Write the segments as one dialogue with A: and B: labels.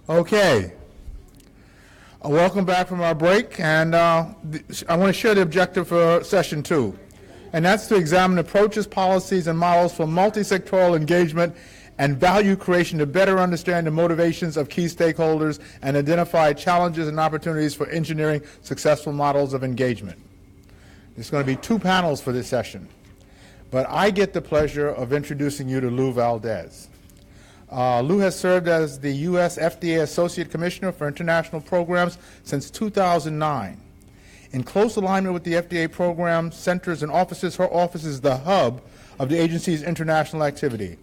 A: Okay. Welcome back from our break, and I want to share the objective for session 2, and that's to examine approaches, policies, and models for multi-sectoral engagement and value creation to better understand the motivations of key stakeholders and identify challenges and opportunities for engineering successful models of engagement. There's going to be 2 panels for this session, but I get the pleasure of introducing you to Lou Valdez. Lou has served as the U.S. FDA Associate Commissioner for International Programs since 2009. In close alignment with the FDA program centers and offices, her office is the hub of the agency's international activity.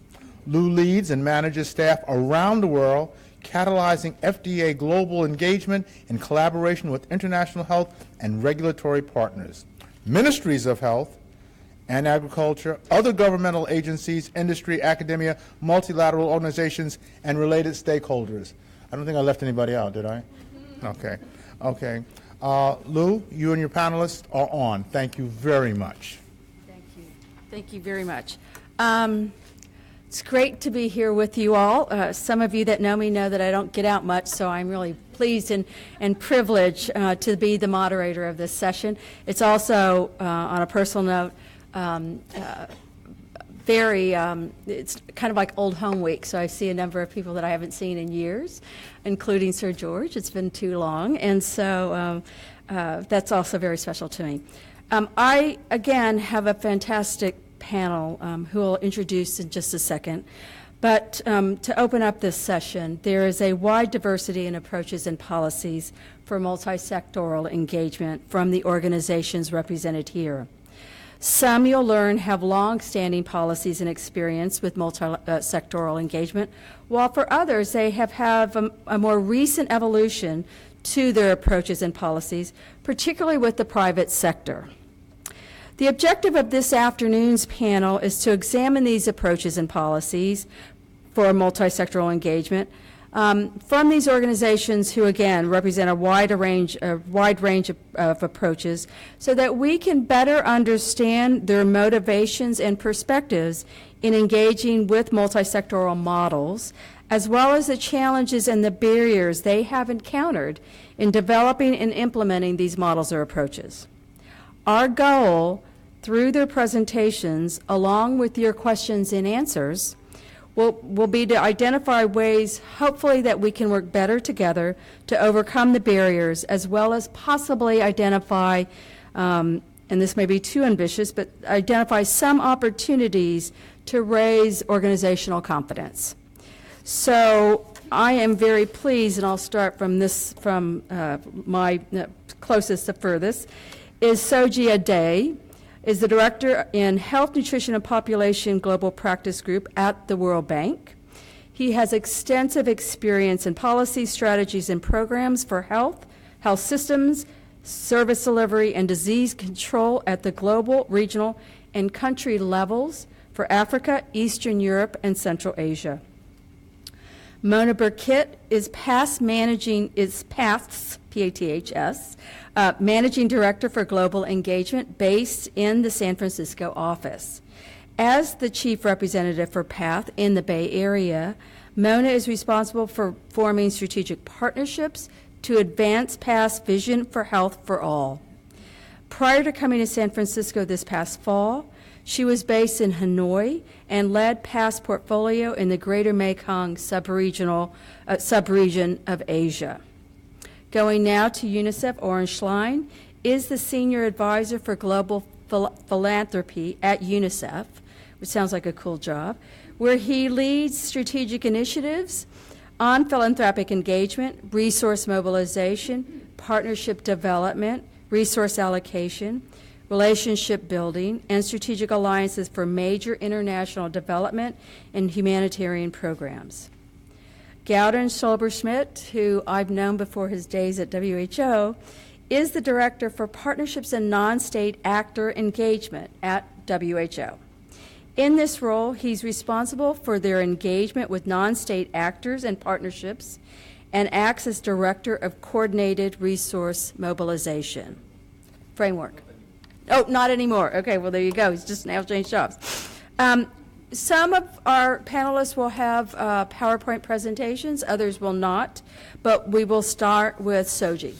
A: Lou leads and manages staff around the world, catalyzing FDA global engagement in collaboration with international health and regulatory partners, ministries of health and agriculture, other governmental agencies, industry, academia, multilateral organizations, and related stakeholders. I don't think I left anybody out, did I? Okay. Okay. Lou, you and your panelists are on. Thank you very much.
B: Thank you. Thank you very much. It's great to be here with you all. Some of you that know me know that I don't get out much, so I'm really pleased and privileged to be the moderator of this session. It's also, on a personal note, it's kind of like old home week, so I see a number of people that I haven't seen in years, including Sir George. It's been too long, and so that's also very special to me. I, again, have a fantastic panel who I'll introduce in just a second, but to open up this session, there is a wide diversity in approaches and policies for multi-sectoral engagement from the organizations represented here. Some, you'll learn, have long-standing policies and experience with multi-sectoral engagement, while for others, they have a more recent evolution to their approaches and policies, particularly with the private sector. The objective of this afternoon's panel is to examine these approaches and policies for multi-sectoral engagement from these organizations who, again, represent a wide range of approaches, so that we can better understand their motivations and perspectives in engaging with multi-sectoral models, as well as the challenges and the barriers they have encountered in developing and implementing these models or approaches. Our goal through their presentations, along with your questions and answers, will be to identify ways, hopefully, that we can work better together to overcome the barriers, as well as possibly identify, and this may be too ambitious, but identify some opportunities to raise organizational confidence. So I am very pleased, and I'll start from my closest to furthest, is Soji Ade, is the Director in Health, Nutrition, and Population Global Practice Group at the World Bank. He has extensive experience in policy, strategies, and programs for health systems, service delivery, and disease control at the global, regional, and country levels for Africa, Eastern Europe, and Central Asia. Mona Burkitt is PATH's P-A-T-H-S, Managing Director for Global Engagement based in the San Francisco office. As the Chief Representative for PATH in the Bay Area, Mona is responsible for forming strategic partnerships to advance PATH's vision for health for all. Prior to coming to San Francisco this past fall, she was based in Hanoi and led PATH's portfolio in the Greater Mekong subregion of Asia. Going now to UNICEF, Oren Schlein is the Senior Advisor for Global Philanthropy at UNICEF, which sounds like a cool job, where he leads strategic initiatives on philanthropic engagement, resource mobilization, partnership development, resource allocation, relationship building, and strategic alliances for major international development and humanitarian programs. Gaudenz Stolberschmidt, who I've known before his days at WHO, is the Director for Partnerships and Non-State Actor Engagement at WHO. In this role, he's responsible for their engagement with non-state actors and partnerships and acts as Director of Coordinated Resource Mobilization Framework. Oh, not anymore. Okay, well, there you go. He's just now changed jobs. Some of our panelists will have PowerPoint presentations, others will not, but we will start with Soji.